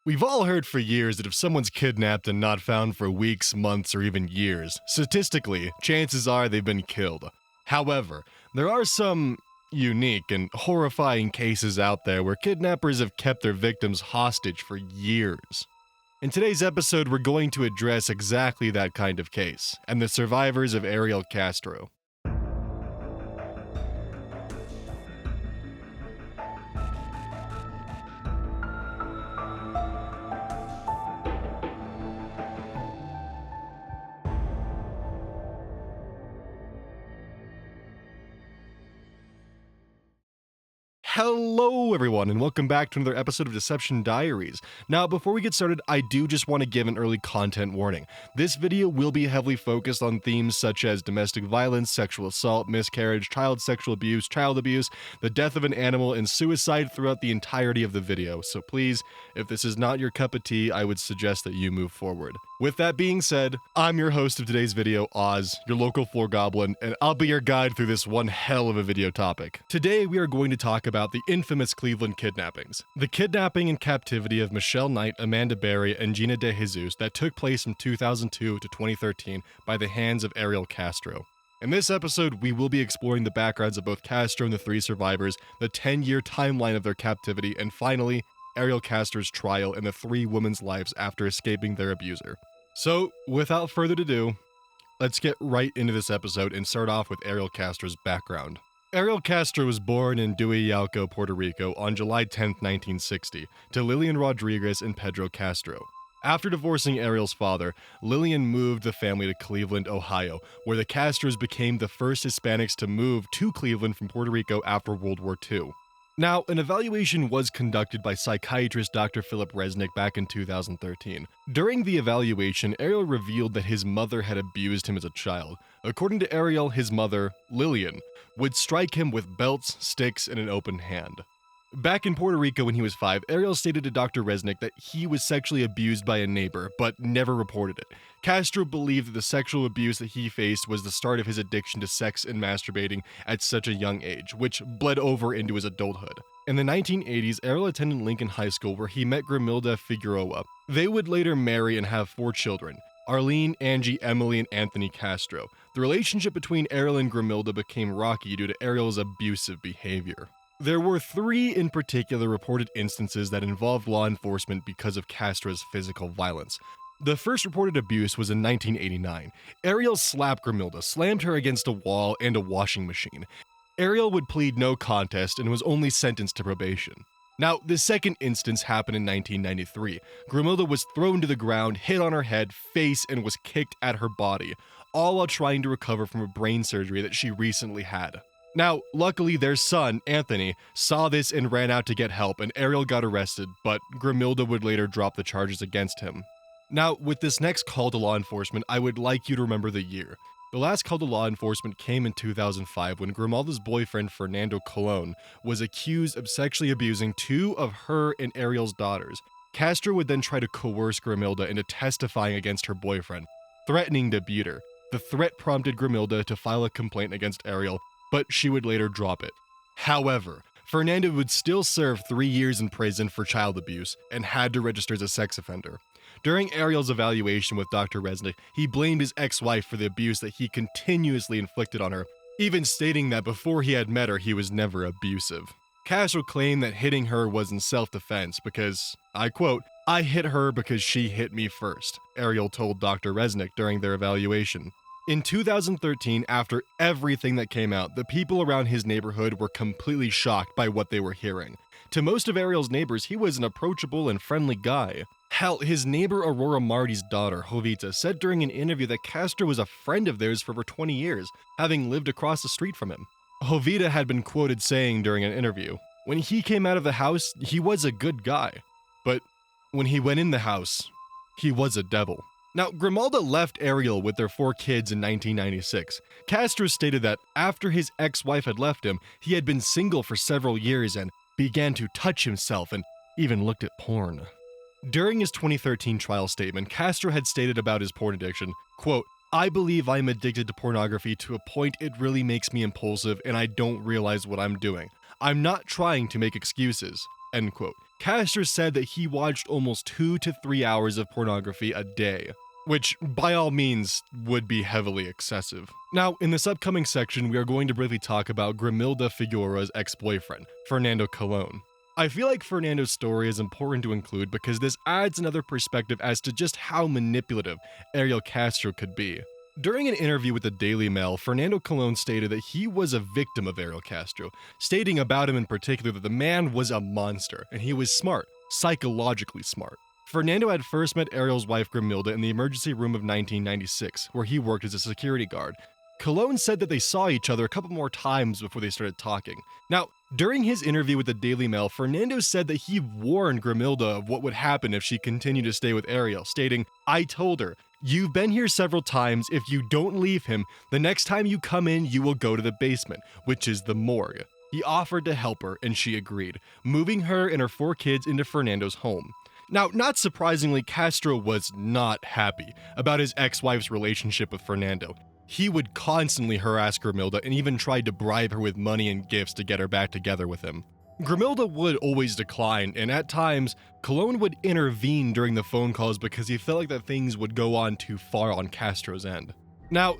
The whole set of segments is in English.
We've all heard for years that if someone's kidnapped and not found for weeks, months, or even years, statistically, chances are they've been killed. However, there are some unique and horrifying cases out there where kidnappers have kept their victims hostage for years. In today's episode, we're going to address exactly that kind of case, and the survivors of Ariel Castro. Hello everyone, and welcome back to another episode of Deception Diaries. Now, before we get started, I do just want to give an early content warning. This video will be heavily focused on themes such as domestic violence, sexual assault, miscarriage, child sexual abuse, child abuse, the death of an animal, and suicide throughout the entirety of the video. So please, if this is not your cup of tea, I would suggest that you move forward. With that being said, I'm your host of today's video, Oz, your local floor goblin, and I'll be your guide through this one hell of a video topic. Today, we are going to talk about the infamous Cleveland kidnappings. The kidnapping and captivity of Michelle Knight, Amanda Berry, and Gina De Jesus that took place from 2002 to 2013 by the hands of Ariel Castro. In this episode, we will be exploring the backgrounds of both Castro and the three survivors, the 10-year timeline of their captivity, and finally, Ariel Castro's trial and the three women's lives after escaping their abuser. So, without further ado, let's get right into this episode and start off with Ariel Castro's background. Ariel Castro was born in Yauco, Puerto Rico on July 10, 1960, to Lillian Rodriguez and Pedro Castro. After divorcing Ariel's father, Lillian moved the family to Cleveland, Ohio, where the Castros became the first Hispanics to move to Cleveland from Puerto Rico after World War II. Now, an evaluation was conducted by psychiatrist Dr. Philip Resnick back in 2013. During the evaluation, Ariel revealed that his mother had abused him as a child. According to Ariel, his mother, Lillian, would strike him with belts, sticks, and an open hand. Back in Puerto Rico when he was 5, Ariel stated to Dr. Resnick that he was sexually abused by a neighbor, but never reported it. Castro believed that the sexual abuse that he faced was the start of his addiction to sex and masturbating at such a young age, which bled over into his adulthood. In the 1980s, Ariel attended Lincoln High School where he met Grimilda Figueroa. They would later marry and have 4 children: Arlene, Angie, Emily, and Anthony Castro. The relationship between Ariel and Grimilda became rocky due to Ariel's abusive behavior. There were 3 in particular reported instances that involved law enforcement because of Castro's physical violence. The first reported abuse was in 1989. Ariel slapped Grimilda, slammed her against a wall and a washing machine. Ariel would plead no contest and was only sentenced to probation. Now, the second instance happened in 1993. Grimilda was thrown to the ground, hit on her head, face, and was kicked at her body, all while trying to recover from a brain surgery that she recently had. Now, luckily their son, Anthony, saw this and ran out to get help, and Ariel got arrested, but Grimilda would later drop the charges against him. Now, with this next call to law enforcement, I would like you to remember the year. The last call to law enforcement came in 2005 when Grimalda's boyfriend, Fernando Colon, was accused of sexually abusing 2 of her and Ariel's daughters. Castro would then try to coerce Grimilda into testifying against her boyfriend, threatening to beat her. The threat prompted Grimilda to file a complaint against Ariel, but she would later drop it. However, Fernando would still serve 3 years in prison for child abuse and had to register as a sex offender. During Ariel's evaluation with Dr. Resnick, he blamed his ex-wife for the abuse that he continuously inflicted on her, even stating that before he had met her, he was never abusive. Castro claimed that hitting her was in self-defense because, I quote, "I hit her because she hit me first," Ariel told Dr. Resnick during their evaluation. In 2013, after everything that came out, the people around his neighborhood were completely shocked by what they were hearing. To most of Ariel's neighbors, he was an approachable and friendly guy. Hell, his neighbor Aurora Marty's daughter, Jovita, said during an interview that Castro was a friend of theirs for over 20 years, having lived across the street from him. Jovita had been quoted saying during an interview, "When he came out of the house, he was a good guy. But when he went in the house, he was a devil." Now, Grimalda left Ariel with their 4 kids in 1996. Castro stated that after his ex-wife had left him, he had been single for several years and began to touch himself and even looked at porn. During his 2013 trial statement, Castro had stated about his porn addiction, quote, "I believe I'm addicted to pornography to a point it really makes me impulsive and I don't realize what I'm doing. I'm not trying to make excuses. End quote. Castro said that he watched almost 2 to 3 hours of pornography a day, which by all means would be heavily excessive. Now, in this upcoming section, we are going to briefly talk about Grimilda Figueroa's ex-boyfriend, Fernando Colon. I feel like Fernando's story is important to include because this adds another perspective as to just how manipulative Ariel Castro could be. During an interview with the Daily Mail, Fernando Colon stated that he was a victim of Ariel Castro, stating about him in particular that the man was a monster, and he was smart, psychologically smart. Fernando had first met Ariel's wife Grimilda in the emergency room of 1996, where he worked as a security guard. Colon said that they saw each other a couple more times before they started talking. Now, during his interview with the Daily Mail, Fernando said that he warned Grimilda of what would happen if she continued to stay with Ariel, stating, "I told her, you've been here several times. If you don't leave him, the next time you come in, you will go to the basement, which is the morgue." He offered to help her, and she agreed, moving her and her 4 kids into Fernando's home. Now, not surprisingly, Castro was not happy about his ex-wife's relationship with Fernando. He would constantly harass Grimilda and even tried to bribe her with money and gifts to get her back together with him. Grimilda would always decline, and at times, Colon would intervene during the phone calls because he felt like that things would go on too far on Castro's end. Now,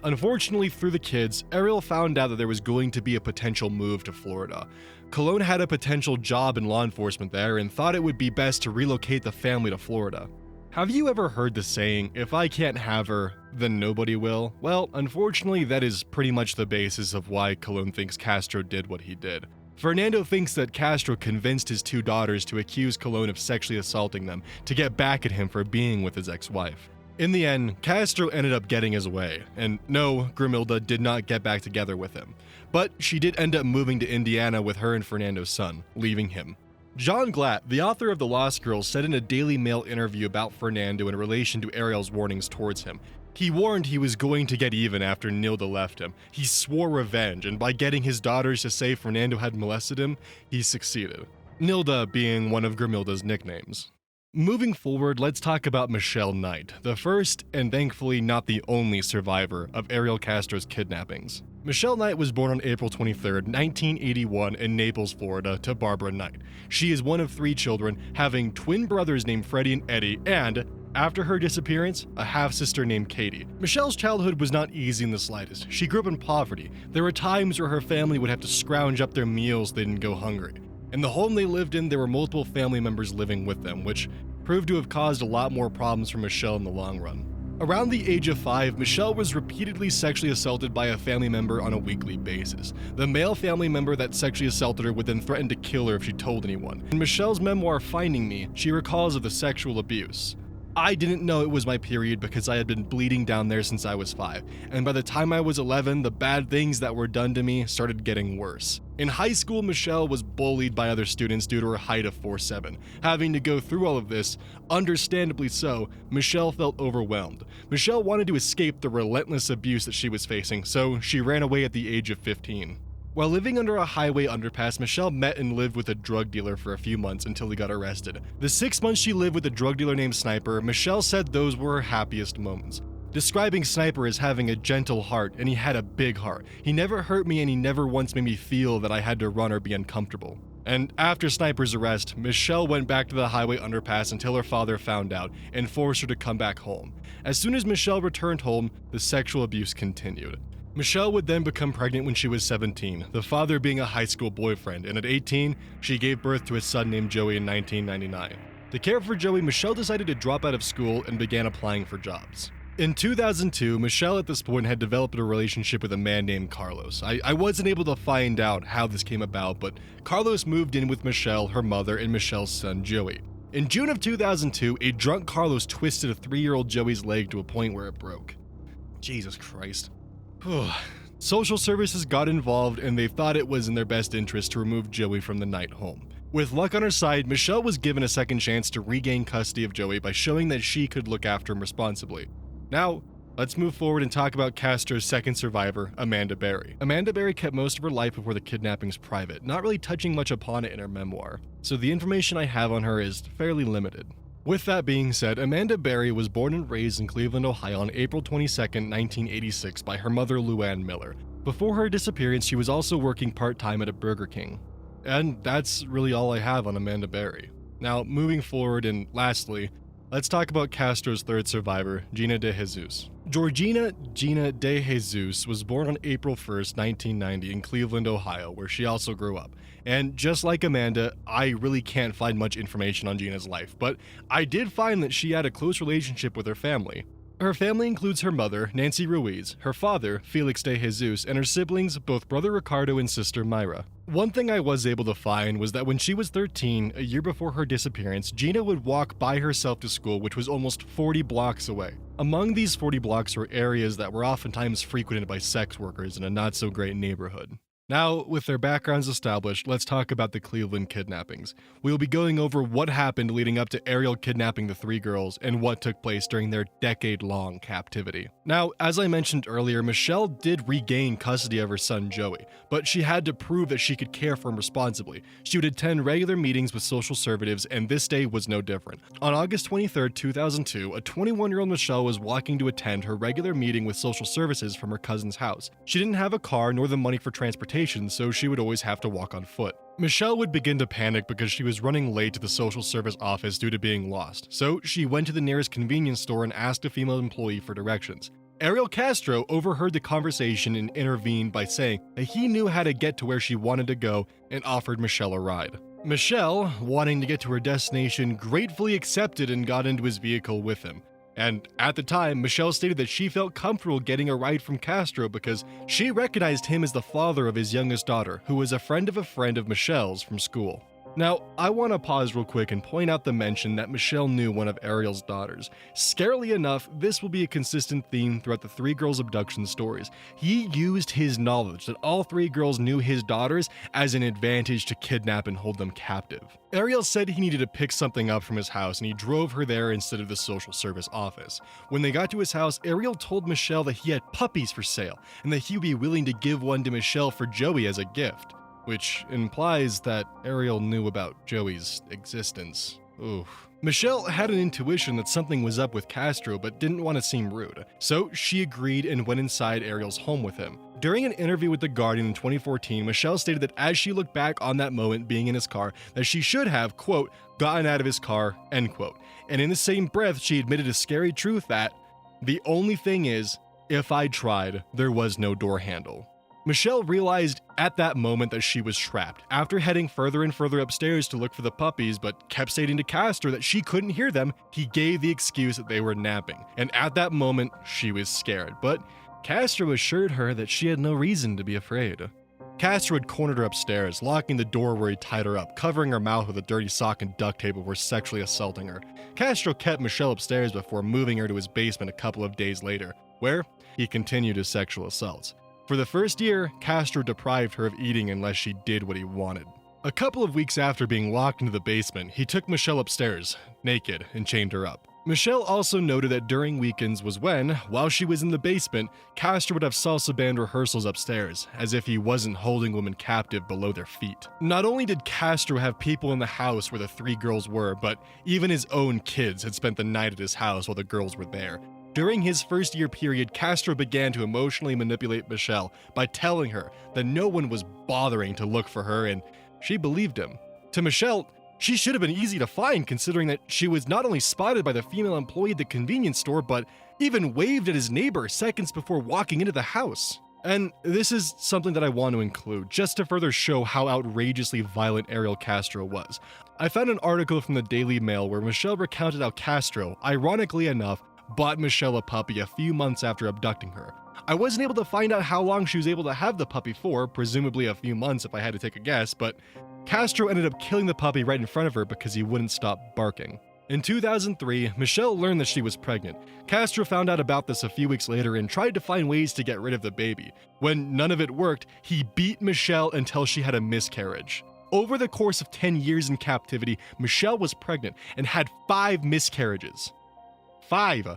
unfortunately, through the kids, Ariel found out that there was going to be a potential move to Florida. Colon had a potential job in law enforcement there and thought it would be best to relocate the family to Florida. Have you ever heard the saying, "If I can't have her, then nobody will"? Well, unfortunately, that is pretty much the basis of why Colon thinks Castro did what he did. Fernando thinks that Castro convinced his 2 daughters to accuse Colon of sexually assaulting them to get back at him for being with his ex-wife. In the end, Castro ended up getting his way, and no, Grimilda did not get back together with him. But she did end up moving to Indiana with her and Fernando's son, leaving him. John Glatt, the author of The Lost Girls, said in a Daily Mail interview about Fernando in relation to Ariel's warnings towards him. He warned he was going to get even after Nilda left him. He swore revenge, and by getting his daughters to say Fernando had molested him, he succeeded. Nilda being one of Grimilda's nicknames. Moving forward, let's talk about Michelle Knight, the first and thankfully not the only survivor of Ariel Castro's kidnappings. Michelle Knight was born on April 23, 1981 in Naples, Florida, to Barbara Knight. She is one of 3 children, having twin brothers named Freddie and Eddie, and, after her disappearance, a half-sister named Katie. Michelle's childhood was not easy in the slightest. She grew up in poverty. There were times where her family would have to scrounge up their meals so they didn't go hungry. In the home they lived in, there were multiple family members living with them, which proved to have caused a lot more problems for Michelle in the long run. Around the age of 5, Michelle was repeatedly sexually assaulted by a family member on a weekly basis. The male family member that sexually assaulted her would then threaten to kill her if she told anyone. In Michelle's memoir, Finding Me, she recalls of the sexual abuse. "I didn't know it was my period because I had been bleeding down there since I was 5, and by the time I was 11, the bad things that were done to me started getting worse." In high school, Michelle was bullied by other students due to her height of 4'7". Having to go through all of this, understandably so, Michelle felt overwhelmed. Michelle wanted to escape the relentless abuse that she was facing, so she ran away at the age of 15. While living under a highway underpass, Michelle met and lived with a drug dealer for a few months until he got arrested. The 6 months she lived with a drug dealer named Sniper, Michelle said those were her happiest moments. Describing Sniper as having a gentle heart, and he had a big heart. He never hurt me and he never once made me feel that I had to run or be uncomfortable. And after Sniper's arrest, Michelle went back to the highway underpass until her father found out and forced her to come back home. As soon as Michelle returned home, the sexual abuse continued. Michelle would then become pregnant when she was 17, the father being a high school boyfriend, and at 18, she gave birth to a son named Joey in 1999. To care for Joey, Michelle decided to drop out of school and began applying for jobs. In 2002, Michelle at this point had developed a relationship with a man named Carlos. I wasn't able to find out how this came about, but Carlos moved in with Michelle, her mother, and Michelle's son, Joey. In June of 2002, a drunk Carlos twisted a 3-year-old Joey's leg to a point where it broke. Jesus Christ. Social services got involved and they thought it was in their best interest to remove Joey from the Knight home. With luck on her side, Michelle was given a second chance to regain custody of Joey by showing that she could look after him responsibly. Now, let's move forward and talk about Castro's second survivor, Amanda Berry. Amanda Berry kept most of her life before the kidnappings private, not really touching much upon it in her memoir, so the information I have on her is fairly limited. With that being said, Amanda Berry was born and raised in Cleveland, Ohio on April 22, 1986 by her mother Luann Miller. Before her disappearance, she was also working part-time at a Burger King. And that's really all I have on Amanda Berry. Now, moving forward, and lastly, let's talk about Castro's third survivor, Gina de Jesus. Georgina Gina de Jesus was born on April 1st, 1990 in Cleveland, Ohio, where she also grew up. And just like Amanda, I really can't find much information on Gina's life, but I did find that she had a close relationship with her family. Her family includes her mother, Nancy Ruiz, her father, Felix de Jesus, and her siblings, both brother Ricardo and sister Myra. One thing I was able to find was that when she was 13, a year before her disappearance, Gina would walk by herself to school, which was almost 40 blocks away. Among these 40 blocks were areas that were oftentimes frequented by sex workers in a not-so-great neighborhood. Now, with their backgrounds established, let's talk about the Cleveland kidnappings. We will be going over what happened leading up to Ariel kidnapping the three girls and what took place during their decade-long captivity. Now, as I mentioned earlier, Michelle did regain custody of her son Joey, but she had to prove that she could care for him responsibly. She would attend regular meetings with social conservatives, and this day was no different. On August 23, 2002, a 21-year-old Michelle was walking to attend her regular meeting with social services from her cousin's house. She didn't have a car nor the money for transportation, so she would always have to walk on foot. Michelle would begin to panic because she was running late to the social service office due to being lost, so she went to the nearest convenience store and asked a female employee for directions. Ariel Castro overheard the conversation and intervened by saying that he knew how to get to where she wanted to go and offered Michelle a ride. Michelle, wanting to get to her destination, gratefully accepted and got into his vehicle with him. And at the time, Michelle stated that she felt comfortable getting a ride from Castro because she recognized him as the father of his youngest daughter, who was a friend of Michelle's from school. Now, I want to pause real quick and point out the mention that Michelle knew one of Ariel's daughters. Scarily enough, this will be a consistent theme throughout the three girls' abduction stories. He used his knowledge that all three girls knew his daughters as an advantage to kidnap and hold them captive. Ariel said he needed to pick something up from his house and he drove her there instead of the social service office. When they got to his house, Ariel told Michelle that he had puppies for sale and that he would be willing to give one to Michelle for Joey as a gift. Which implies that Ariel knew about Joey's existence. Oof. Michelle had an intuition that something was up with Castro but didn't want to seem rude, so she agreed and went inside Ariel's home with him. During an interview with The Guardian in 2014, Michelle stated that as she looked back on that moment being in his car, that she should have, quote, gotten out of his car, end quote. And in the same breath, she admitted a scary truth that, the only thing is, if I tried, there was no door handle. Michelle realized at that moment that she was trapped. After heading further and further upstairs to look for the puppies, but kept stating to Castro that she couldn't hear them, he gave the excuse that they were napping. And at that moment, she was scared. But Castro assured her that she had no reason to be afraid. Castro had cornered her upstairs, locking the door where he tied her up, covering her mouth with a dirty sock and duct tape before sexually assaulting her. Castro kept Michelle upstairs before moving her to his basement a couple of days later, where he continued his sexual assaults. For the first year, Castro deprived her of eating unless she did what he wanted. A couple of weeks after being locked into the basement, he took Michelle upstairs, naked, and chained her up. Michelle also noted that during weekends was when, while she was in the basement, Castro would have salsa band rehearsals upstairs, as if he wasn't holding women captive below their feet. Not only did Castro have people in the house where the three girls were, but even his own kids had spent the night at his house while the girls were there. During his first year period, Castro began to emotionally manipulate Michelle by telling her that no one was bothering to look for her, and she believed him. To Michelle, she should have been easy to find considering that she was not only spotted by the female employee at the convenience store, but even waved at his neighbor seconds before walking into the house. And this is something that I want to include, just to further show how outrageously violent Ariel Castro was. I found an article from the Daily Mail where Michelle recounted how Castro, ironically enough, bought Michelle a puppy a few months after abducting her. I wasn't able to find out how long she was able to have the puppy for, presumably a few months if I had to take a guess, but Castro ended up killing the puppy right in front of her because he wouldn't stop barking. In 2003, Michelle learned that she was pregnant. Castro found out about this a few weeks later and tried to find ways to get rid of the baby. When none of it worked, he beat Michelle until she had a miscarriage. Over the course of 10 years in captivity, Michelle was pregnant and had 5 miscarriages. 5.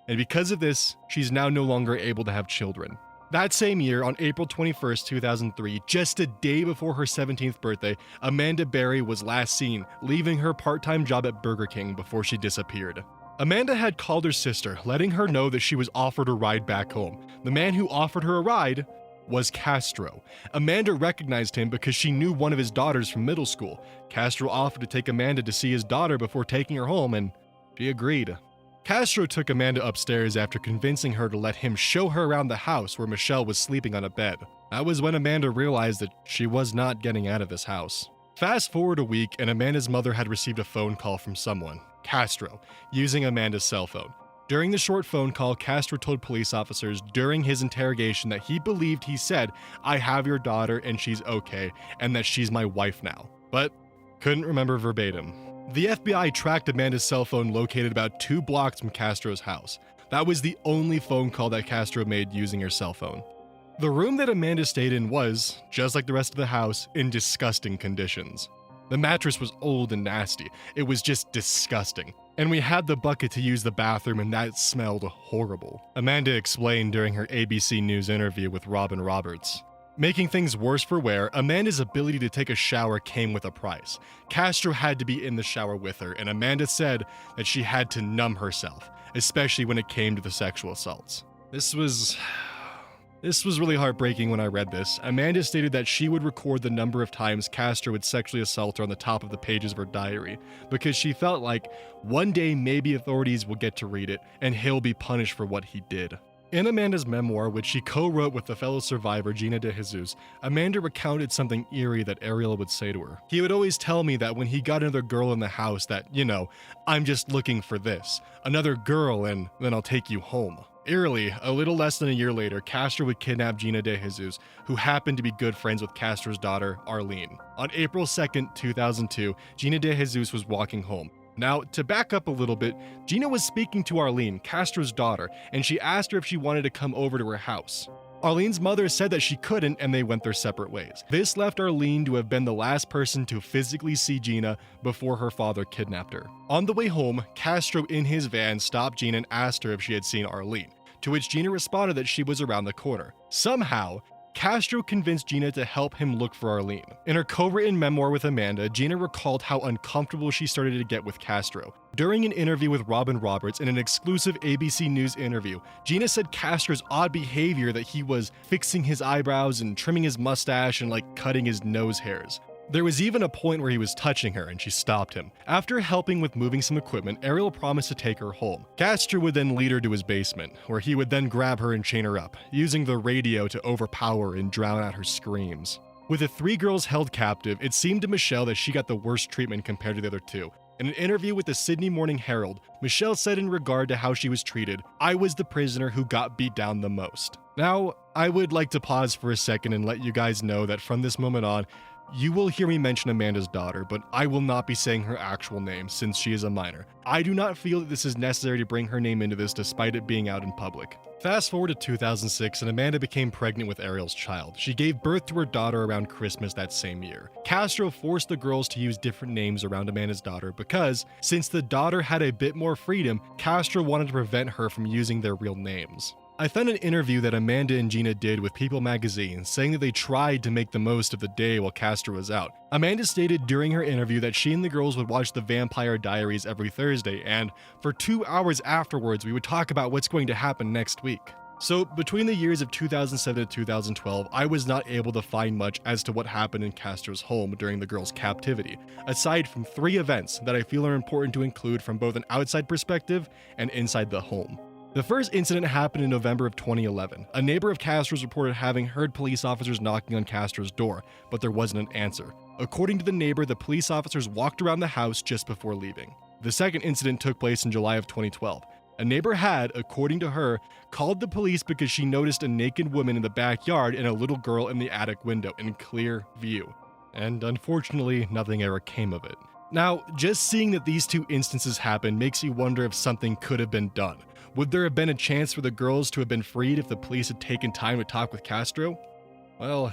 And because of this, she's now no longer able to have children. That same year, on April 21st, 2003, just a day before her 17th birthday, Amanda Berry was last seen, leaving her part-time job at Burger King before she disappeared. Amanda had called her sister, letting her know that she was offered a ride back home. The man who offered her a ride was Castro. Amanda recognized him because she knew one of his daughters from middle school. Castro offered to take Amanda to see his daughter before taking her home, and she agreed. Castro took Amanda upstairs after convincing her to let him show her around the house where Michelle was sleeping on a bed. That was when Amanda realized that she was not getting out of this house. Fast forward a week, and Amanda's mother had received a phone call from someone, Castro, using Amanda's cell phone. During the short phone call, Castro told police officers during his interrogation that he believed he said, "I have your daughter and she's okay, and that she's my wife now," but couldn't remember verbatim. The FBI tracked Amanda's cell phone located about 2 blocks from Castro's house. That was the only phone call that Castro made using her cell phone. The room that Amanda stayed in was, just like the rest of the house, in disgusting conditions. The mattress was old and nasty. It was just disgusting. And we had the bucket to use the bathroom, and that smelled horrible. Amanda explained during her ABC News interview with Robin Roberts. Making things worse for wear, Amanda's ability to take a shower came with a price. Castro had to be in the shower with her, and Amanda said that she had to numb herself, especially when it came to the sexual assaults. This was really heartbreaking when I read this. Amanda stated that she would record the number of times Castro would sexually assault her on the top of the pages of her diary, because she felt like one day maybe authorities will get to read it and he'll be punished for what he did. In Amanda's memoir, which she co-wrote with the fellow survivor Gina De Jesus, Amanda recounted something eerie that Ariel would say to her. He would always tell me that when he got another girl in the house that, I'm just looking for this. Another girl, and then I'll take you home. Eerily, a little less than a year later, Castro would kidnap Gina De Jesus, who happened to be good friends with Castro's daughter, Arlene. On April 2nd, 2002, Gina De Jesus was walking home. Now, to back up a little bit, Gina was speaking to Arlene, Castro's daughter, and she asked her if she wanted to come over to her house. Arlene's mother said that she couldn't, and they went their separate ways. This left Arlene to have been the last person to physically see Gina before her father kidnapped her. On the way home, Castro in his van stopped Gina and asked her if she had seen Arlene, to which Gina responded that she was around the corner. Somehow, Castro convinced Gina to help him look for Arlene. In her co-written memoir with Amanda, Gina recalled how uncomfortable she started to get with Castro. During an interview with Robin Roberts in an exclusive ABC News interview, Gina said Castro's odd behavior, that he was fixing his eyebrows and trimming his mustache and cutting his nose hairs. There was even a point where he was touching her and she stopped him. After helping with moving some equipment, Ariel promised to take her home. Castro would then lead her to his basement, where he would then grab her and chain her up, using the radio to overpower and drown out her screams. With the 3 girls held captive, it seemed to Michelle that she got the worst treatment compared to the other 2. In an interview with the Sydney Morning Herald, Michelle said in regard to how she was treated, "I was the prisoner who got beat down the most." Now, I would like to pause for a second and let you guys know that from this moment on, you will hear me mention Amanda's daughter, but I will not be saying her actual name since she is a minor. I do not feel that this is necessary to bring her name into this despite it being out in public. Fast forward to 2006 and Amanda became pregnant with Ariel's child. She gave birth to her daughter around Christmas that same year. Castro forced the girls to use different names around Amanda's daughter because, since the daughter had a bit more freedom, Castro wanted to prevent her from using their real names. I found an interview that Amanda and Gina did with People magazine saying that they tried to make the most of the day while Castro was out. Amanda stated during her interview that she and the girls would watch The Vampire Diaries every Thursday, and for 2 hours afterwards we would talk about what's going to happen next week. So between the years of 2007 to 2012, I was not able to find much as to what happened in Castro's home during the girls' captivity, aside from 3 events that I feel are important to include from both an outside perspective and inside the home. The first incident happened in November of 2011. A neighbor of Castro's reported having heard police officers knocking on Castro's door, but there wasn't an answer. According to the neighbor, the police officers walked around the house just before leaving. The second incident took place in July of 2012. A neighbor had, according to her, called the police because she noticed a naked woman in the backyard and a little girl in the attic window in clear view. And unfortunately, nothing ever came of it. Now, just seeing that these 2 instances happened makes you wonder if something could have been done. Would there have been a chance for the girls to have been freed if the police had taken time to talk with Castro? Well,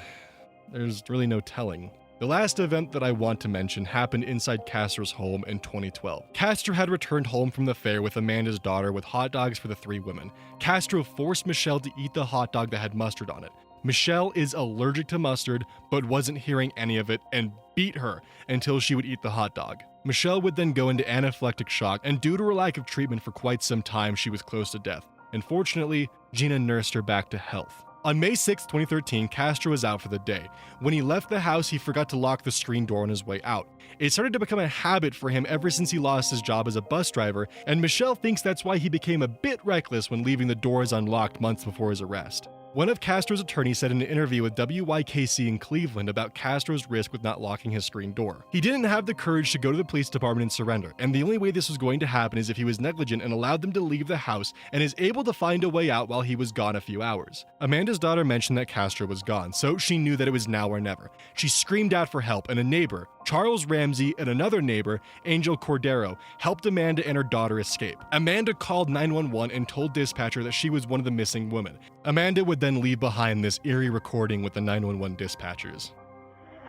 there's really no telling. The last event that I want to mention happened inside Castro's home in 2012. Castro had returned home from the fair with Amanda's daughter with hot dogs for the 3 women. Castro forced Michelle to eat the hot dog that had mustard on it. Michelle is allergic to mustard, but wasn't hearing any of it and beat her until she would eat the hot dog. Michelle would then go into anaphylactic shock, and due to her lack of treatment for quite some time, she was close to death. Unfortunately, Gina nursed her back to health. On May 6, 2013, Castro was out for the day. When he left the house, he forgot to lock the screen door on his way out. It started to become a habit for him ever since he lost his job as a bus driver, and Michelle thinks that's why he became a bit reckless when leaving the doors unlocked months before his arrest. One of Castro's attorneys said in an interview with WYKC in Cleveland about Castro's risk with not locking his screen door. He didn't have the courage to go to the police department and surrender, and the only way this was going to happen is if he was negligent and allowed them to leave the house and is able to find a way out while he was gone a few hours. Amanda's daughter mentioned that Castro was gone, so she knew that it was now or never. She screamed out for help, and a neighbor, Charles Ramsey, and another neighbor, Angel Cordero, helped Amanda and her daughter escape. Amanda called 911 and told dispatcher that she was one of the missing women. Amanda would then leave behind this eerie recording with the 911 dispatchers.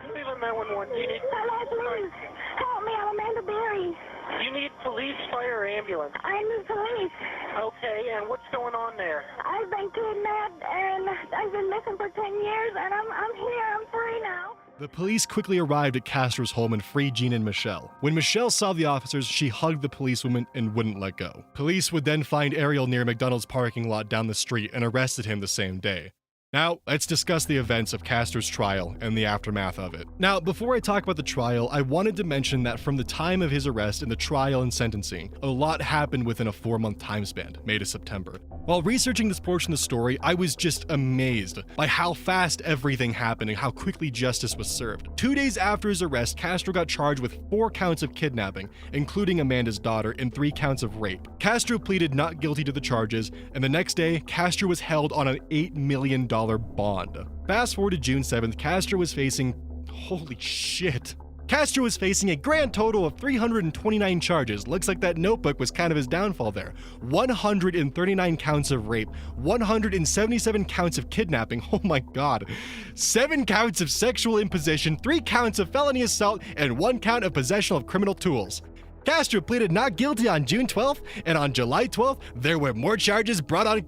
Cleveland 911, you need... Hello, please. Help me, I'm Amanda Berry. You need police, fire, or ambulance. I'm the police. Okay, and what's going on there? I've been kidnapped and I've been missing for 10 years and I'm here, I'm free now. The police quickly arrived at Castro's home and freed Gina and Michelle. When Michelle saw the officers, she hugged the policewoman and wouldn't let go. Police would then find Ariel near McDonald's parking lot down the street and arrested him the same day. Now, let's discuss the events of Castro's trial and the aftermath of it. Now, before I talk about the trial, I wanted to mention that from the time of his arrest and the trial and sentencing, a lot happened within a 4-month time span, May to September. While researching this portion of the story, I was just amazed by how fast everything happened and how quickly justice was served. 2 days after his arrest, Castro got charged with 4 counts of kidnapping, including Amanda's daughter, and 3 counts of rape. Castro pleaded not guilty to the charges, and the next day, Castro was held on an $8 million bond. Fast forward to June 7th, Castro was facing... holy shit. Castro was facing a grand total of 329 charges. Looks like that notebook was kind of his downfall there. 139 counts of rape, 177 counts of kidnapping, oh my god, 7 counts of sexual imposition, 3 counts of felony assault, and 1 count of possession of criminal tools. Castro pleaded not guilty on June 12th, and on July 12th, there were more charges brought on...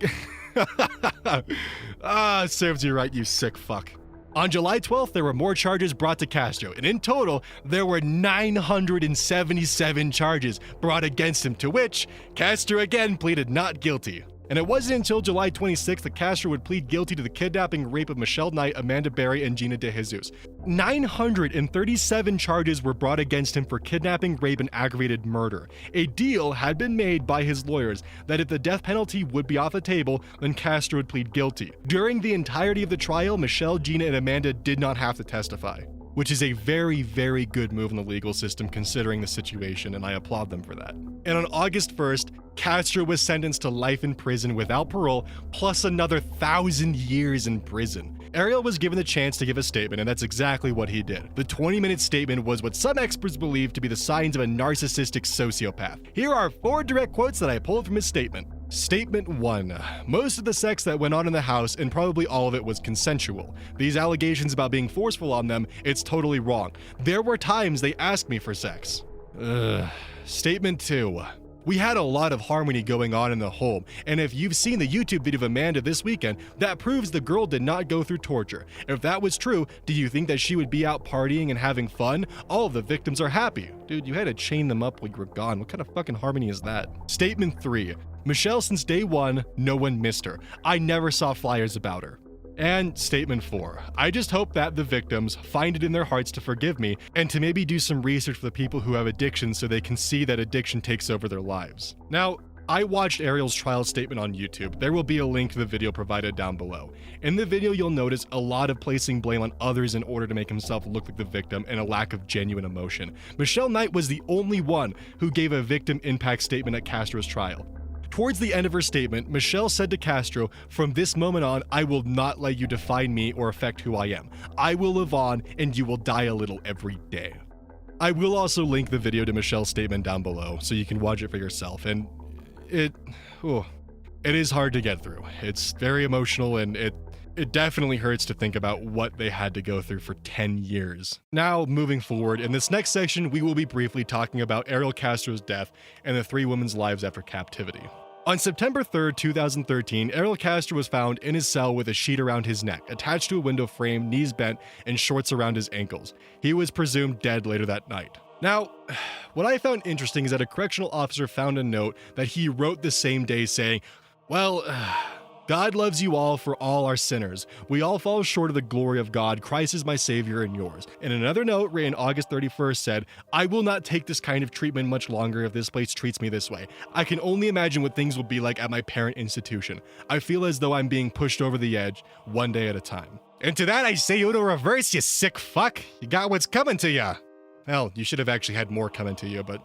serves you right, you sick fuck. On July 12th, there were more charges brought to Castro, and in total, there were 977 charges brought against him, to which Castro again pleaded not guilty. And it wasn't until July 26th that Castro would plead guilty to the kidnapping and rape of Michelle Knight, Amanda Berry, and Gina De Jesus. 937 charges were brought against him for kidnapping, rape, and aggravated murder. A deal had been made by his lawyers that if the death penalty would be off the table, then Castro would plead guilty. During the entirety of the trial, Michelle, Gina, and Amanda did not have to testify, which is a very, very good move in the legal system considering the situation, and I applaud them for that. And on August 1st, Castro was sentenced to life in prison without parole, plus another 1,000 years in prison. Ariel was given the chance to give a statement, and that's exactly what he did. The 20-minute statement was what some experts believe to be the signs of a narcissistic sociopath. Here are 4 direct quotes that I pulled from his statement. Statement 1. Most of the sex that went on in the house, and probably all of it, was consensual. These allegations about being forceful on them, it's totally wrong. There were times they asked me for sex. Statement 2. We had a lot of harmony going on in the home, and if you've seen the YouTube video of Amanda this weekend, that proves the girl did not go through torture. If that was true, do you think that she would be out partying and having fun? All of the victims are happy. Dude, you had to chain them up while you were gone. What kind of fucking harmony is that? Statement 3. Michelle, since day 1, no one missed her. I never saw flyers about her. And statement 4. I just hope that the victims find it in their hearts to forgive me and to maybe do some research for the people who have addiction so they can see that addiction takes over their lives. Now, I watched Ariel's trial statement on YouTube. There will be a link to the video provided down below. In the video, you'll notice a lot of placing blame on others in order to make himself look like the victim and a lack of genuine emotion. Michelle Knight was the only one who gave a victim impact statement at Castro's trial. Towards the end of her statement, Michelle said to Castro, "From this moment on, I will not let you define me or affect who I am. I will live on, and you will die a little every day." I will also link the video to Michelle's statement down below, so you can watch it for yourself, and it is hard to get through. It's very emotional, and it definitely hurts to think about what they had to go through for 10 years. Now, moving forward, in this next section, we will be briefly talking about Ariel Castro's death and the 3 women's lives after captivity. On September 3rd, 2013, Ariel Castro was found in his cell with a sheet around his neck, attached to a window frame, knees bent, and shorts around his ankles. He was presumed dead later that night. Now, what I found interesting is that a correctional officer found a note that he wrote the same day saying, "Well, God loves you all for all our sinners. We all fall short of the glory of God. Christ is my Savior and yours. And another note written August 31st said, I will not take this kind of treatment much longer if this place treats me this way. I can only imagine what things will be like at my parent institution. I feel as though I'm being pushed over the edge, one day at a time. And to that I say Uno reverse, you sick fuck. You got what's coming to ya. Well, you should have actually had more coming to you, but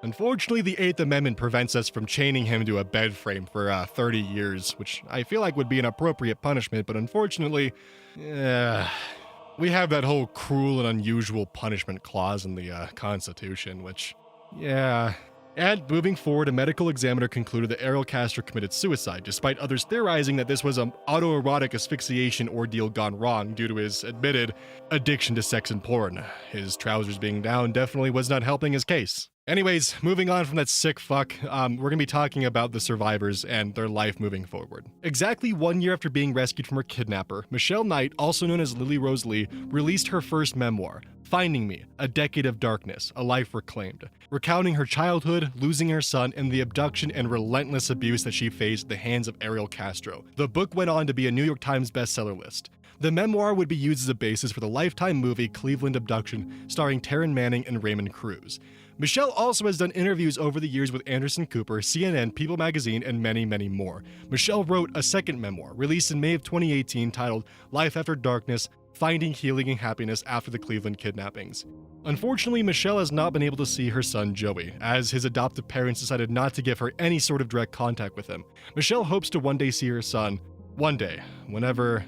unfortunately, the 8th Amendment prevents us from chaining him to a bed frame for 30 years, which I feel like would be an appropriate punishment, but unfortunately, we have that whole cruel and unusual punishment clause in the Constitution, which, yeah. And moving forward, a medical examiner concluded that Ariel Castro committed suicide, despite others theorizing that this was an autoerotic asphyxiation ordeal gone wrong due to his admitted addiction to sex and porn. His trousers being down definitely was not helping his case. Anyways, moving on from that sick fuck, we're gonna be talking about the survivors and their life moving forward. Exactly 1 year after being rescued from her kidnapper, Michelle Knight, also known as Lily Rose Lee, released her first memoir, Finding Me, A Decade of Darkness, A Life Reclaimed, recounting her childhood, losing her son, and the abduction and relentless abuse that she faced at the hands of Ariel Castro. The book went on to be a New York Times bestseller list. The memoir would be used as a basis for the Lifetime movie Cleveland Abduction, starring Taryn Manning and Raymond Cruz. Michelle also has done interviews over the years with Anderson Cooper, CNN, People Magazine, and many, many more. Michelle wrote a second memoir, released in May of 2018, titled Life After Darkness, Finding Healing and Happiness After the Cleveland Kidnappings. Unfortunately, Michelle has not been able to see her son Joey, as his adoptive parents decided not to give her any sort of direct contact with him. Michelle hopes to one day see her son, one day, whenever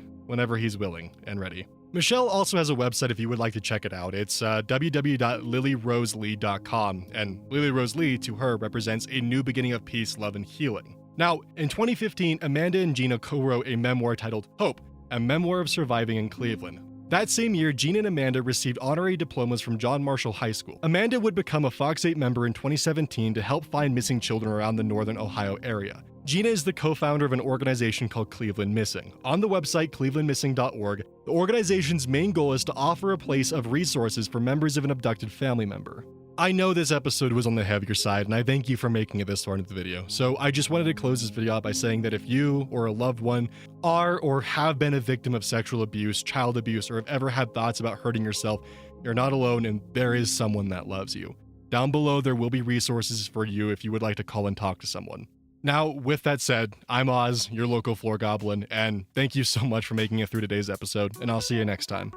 he's willing and ready. Michelle also has a website if you would like to check it out. It's www.lilyroselee.com, and Lily Rose Lee, to her, represents a new beginning of peace, love, and healing. Now, in 2015, Amanda and Gina co-wrote a memoir titled Hope, A Memoir of Surviving in Cleveland. That same year, Gina and Amanda received honorary diplomas from John Marshall High School. Amanda would become a Fox 8 member in 2017 to help find missing children around the northern Ohio area. Gina is the co-founder of an organization called Cleveland Missing. On the website clevelandmissing.org, the organization's main goal is to offer a place of resources for members of an abducted family member. I know this episode was on the heavier side, and I thank you for making it this far into the video. So I just wanted to close this video out by saying that if you or a loved one are or have been a victim of sexual abuse, child abuse, or have ever had thoughts about hurting yourself, you're not alone and there is someone that loves you. Down below, there will be resources for you if you would like to call and talk to someone. Now, with that said, I'm Oz, your local floor goblin, and thank you so much for making it through today's episode, and I'll see you next time.